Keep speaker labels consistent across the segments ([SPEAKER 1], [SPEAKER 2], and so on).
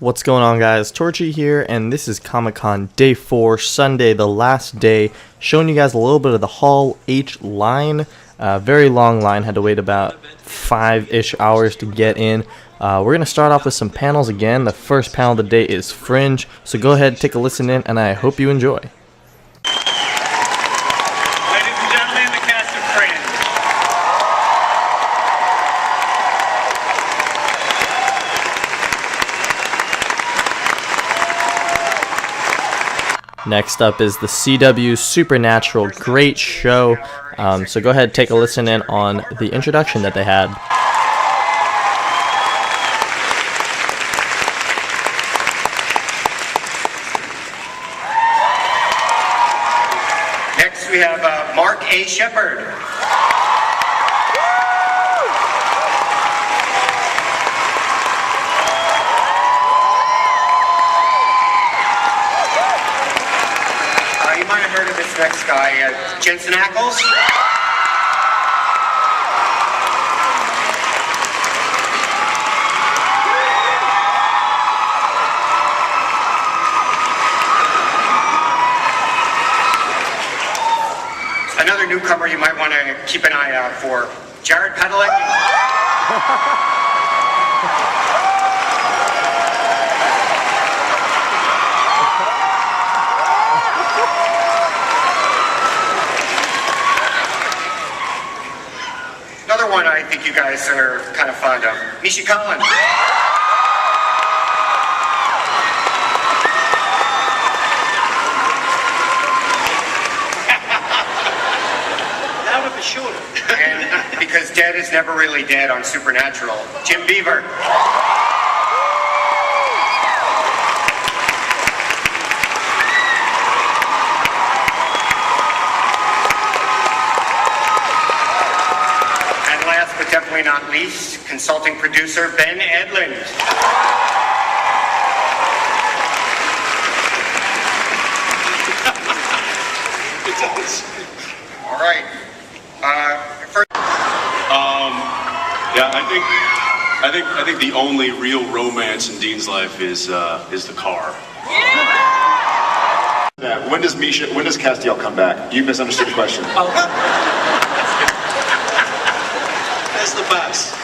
[SPEAKER 1] What's going on, guys? Torchy here, and this is Comic-Con Day 4, Sunday, the last day, showing you guys a little bit of the Hall H line. Very long line, had to wait about 5-ish hours to get in. We're going to start off with some panels again. The first panel of the day is Fringe, so go ahead, take a listen in, and I hope you enjoy.
[SPEAKER 2] Ladies and gentlemen, the cast of Fringe.
[SPEAKER 1] Next up is the CW Supernatural. Great show. So go ahead, take a listen in on the introduction that they had.
[SPEAKER 2] Next, we have Mark A. Shepard. You might have heard of this next guy, Jensen Ackles. Another newcomer you might want to keep an eye out for, Jared Padalecki. Another one I think you guys are kind of fond of, Misha Collins. Louder but shorter. And because dead is never really dead on Supernatural, Jim Beaver. But definitely not least, consulting producer Ben Edlund. All right. First.
[SPEAKER 3] Yeah, I think the only real romance in Dean's life is the car.
[SPEAKER 4] Yeah. When does Castiel come back? You misunderstood the question.
[SPEAKER 5] That's the best.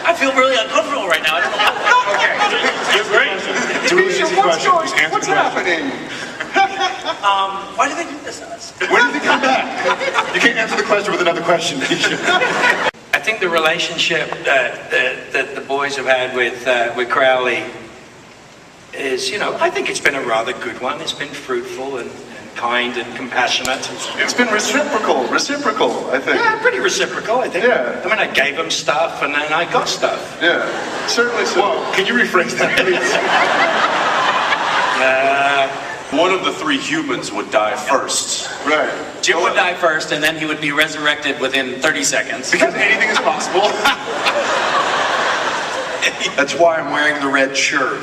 [SPEAKER 5] I feel really uncomfortable right now. I don't know.
[SPEAKER 2] Okay.
[SPEAKER 4] It's great. It's a really easy question. Just answer
[SPEAKER 5] What's
[SPEAKER 4] the question.
[SPEAKER 5] happening? Why do they do this to us?
[SPEAKER 4] When does he come back? You can't answer the question with another question.
[SPEAKER 5] I think the relationship that the boys have had with Crowley is, I think it's been a rather good one. It's been fruitful and kind and compassionate.
[SPEAKER 4] It's been reciprocal, I think.
[SPEAKER 5] Yeah, pretty reciprocal, I think.
[SPEAKER 4] Yeah.
[SPEAKER 5] I mean, I gave him stuff and then I got stuff.
[SPEAKER 4] Yeah, certainly so. Whoa, can you rephrase that, please?
[SPEAKER 3] One of the three humans would die first.
[SPEAKER 4] Right.
[SPEAKER 5] Jim would die first and then he would be resurrected within 30 seconds.
[SPEAKER 4] Because anything is possible.
[SPEAKER 6] That's why I'm wearing the red shirt.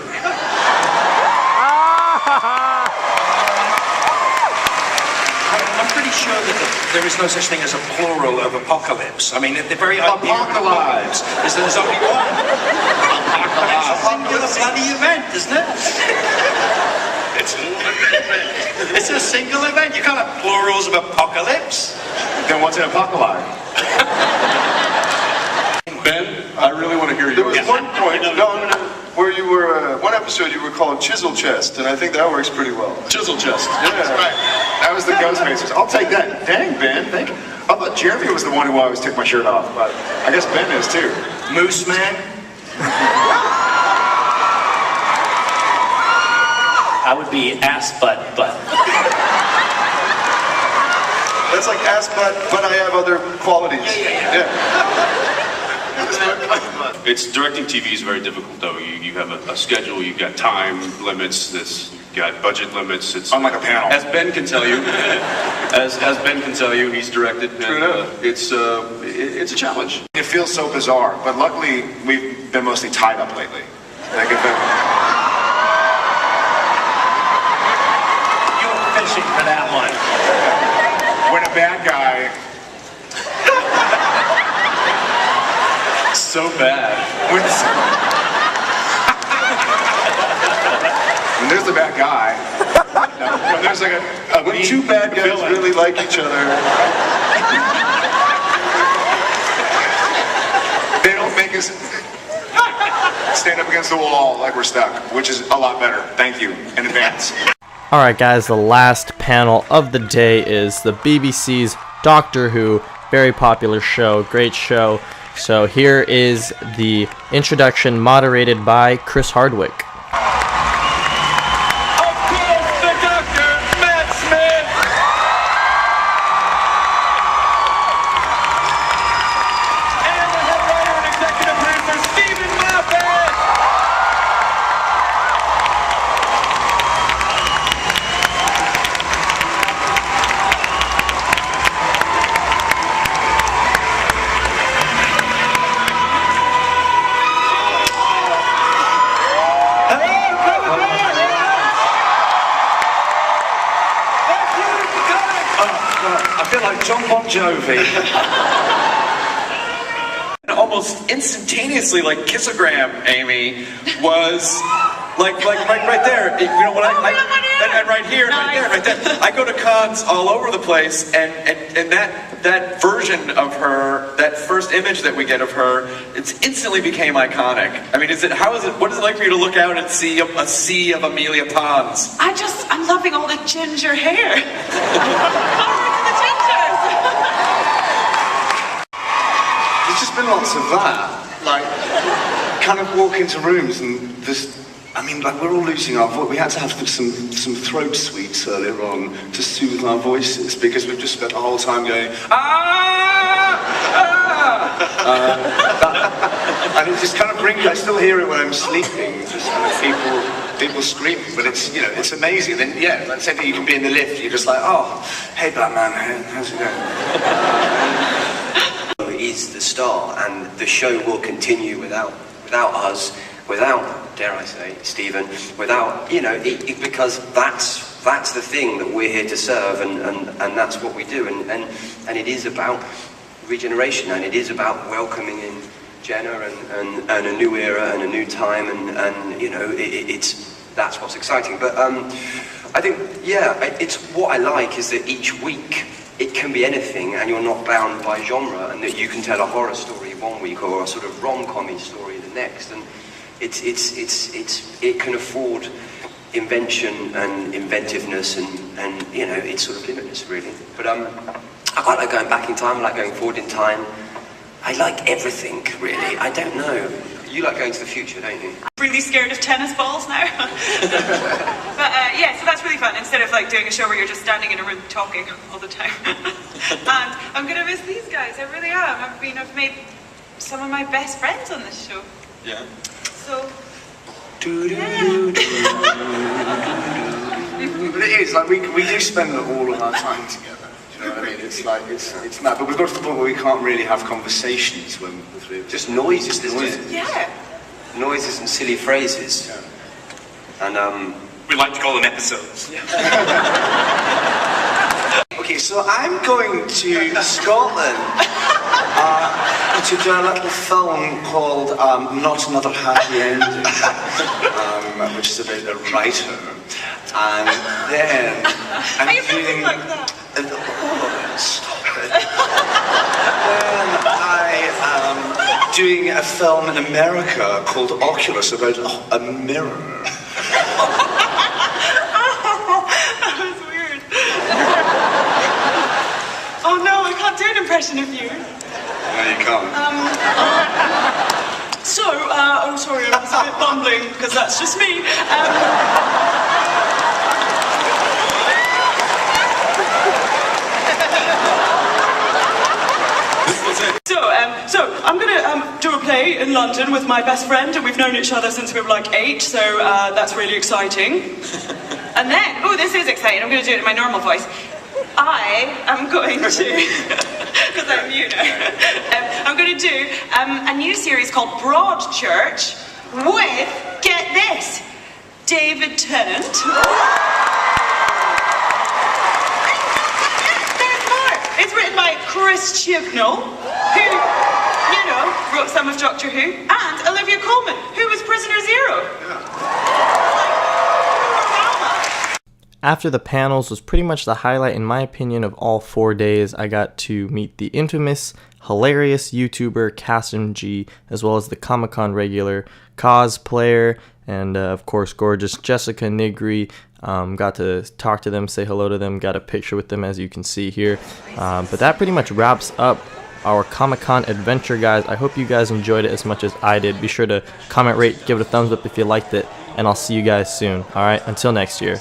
[SPEAKER 5] I'm pretty sure that there is no such thing as a plural of apocalypse. I mean, the very idea of
[SPEAKER 4] Apocalypse.
[SPEAKER 5] is that there's only one. It's a singular bloody event, isn't it? It's a single event. You can't have plurals of apocalypse.
[SPEAKER 4] Then what's an apocalypse?
[SPEAKER 3] Ben, I really want to hear
[SPEAKER 6] There was
[SPEAKER 3] yours.
[SPEAKER 6] one point, where you were, one episode you were called Chisel Chest, and I think that works pretty well.
[SPEAKER 3] Chisel chest.
[SPEAKER 6] Yeah.
[SPEAKER 4] That's right. That was the Ghostfacers. I'll take that. Dang, Ben, thank you. I thought Jeremy was the one who always took my shirt off, but I guess Ben is too.
[SPEAKER 5] Moose Man.
[SPEAKER 7] I would be ass butt.
[SPEAKER 6] That's like ass but I have other qualities. Yeah.
[SPEAKER 3] It's directing TV is very difficult though. You have a schedule, you've got time limits, you've got budget limits. It's
[SPEAKER 4] Unlike a panel.
[SPEAKER 3] As Ben can tell you, as Ben can tell you, he's directed. And, it's a challenge.
[SPEAKER 4] It feels so bizarre, but luckily we've been mostly tied up lately. Like if
[SPEAKER 5] You were fishing for that one.
[SPEAKER 4] when a bad guy
[SPEAKER 6] so bad.
[SPEAKER 4] When there's the bad guy. When there's like
[SPEAKER 6] When two bad guys really like each other.
[SPEAKER 4] They don't make us stand up against the wall like we're stuck, which is a lot better. Thank you in advance.
[SPEAKER 1] Alright guys, the last panel of the day is the BBC's Doctor Who, very popular show, great show. So here is the introduction moderated by Chris Hardwick.
[SPEAKER 8] Almost instantaneously, like kissogram, Amy, was like right there. You know what and right here, right there. I go to cons all over the place, and that version of her, that first image that we get of her, it's instantly became iconic. I mean, what is it like for you to look out and see a sea of Amelia Pons?
[SPEAKER 9] I'm loving all the ginger hair.
[SPEAKER 10] There's just been lots of that, like, kind of walk into rooms and we're all losing our voice. We had to have some throat sweets earlier on to soothe our voices because we've just spent the whole time going, and it just kind of brings, I still hear it when I'm sleeping, just kind of people screaming, but it's amazing. Then, like say that you can be in the lift, you're just like, oh, hey black man, how's it going?
[SPEAKER 11] Is the star, and the show will continue without us, without, dare I say, Stephen, without, because that's the thing that we're here to serve, and that's what we do, and it is about regeneration, and it is about welcoming in Jenna and a new era and a new time, and that's what's exciting. But I think, it's what I like is that each week it can be anything, and you're not bound by genre, and that you can tell a horror story one week or a sort of rom-commy story the next, and it can afford invention and inventiveness, and it's sort of limitless, really. But I quite like going back in time. I like going forward in time. I like everything, really. I don't know. You like going to the future, don't you?
[SPEAKER 9] I'm really scared of tennis balls now. But so that's really fun, instead of like doing a show where you're just standing in a room talking all the time. And I'm gonna miss these guys, I really am. I've made some of my best friends on this show.
[SPEAKER 6] Yeah.
[SPEAKER 9] So
[SPEAKER 10] But it is, like, we do spend all of our time together. Do you know what I mean? It's like, it's mad. But we've got to the point where we can't really have conversations when the three of us.
[SPEAKER 11] Just noises,
[SPEAKER 9] yeah.
[SPEAKER 11] Noises and silly phrases.
[SPEAKER 10] Yeah.
[SPEAKER 11] And
[SPEAKER 8] We like to call them episodes.
[SPEAKER 10] Okay, so I'm going to Scotland to do a little film called Not Another Happy Ending, which is about a writer. And then I'm doing
[SPEAKER 9] like that.
[SPEAKER 10] Stop it. Then I am doing a film in America called Oculus about a mirror.
[SPEAKER 9] That was weird. Oh no, I can't do an impression of you.
[SPEAKER 10] No, you can't.
[SPEAKER 9] I'm sorry, I was a bit bumbling, because that's just me. So I'm going to do a play in London with my best friend, and we've known each other since we were like 8, so that's really exciting. And then, this is exciting, I'm going to do it in my normal voice. I am going to, because I'm you now, I'm going to do a new series called Broadchurch with, get this, David Tennant. There's more. It's written by Chris Chibnall, who, Roxanne with Doctor Who, and Olivia Colman, who was Prisoner Zero.
[SPEAKER 1] After the panels was pretty much the highlight, in my opinion, of all 4 days. I got to meet the infamous, hilarious YouTuber KassemG, as well as the Comic-Con regular cosplayer, and of course gorgeous Jessica Nigri. Got to talk to them, say hello to them, got a picture with them, as you can see here. But that pretty much wraps up our Comic-Con adventure, guys. I hope you guys enjoyed it as much as I did. Be sure to comment, rate, give it a thumbs up if you liked it, and I'll see you guys soon. Alright, until next year.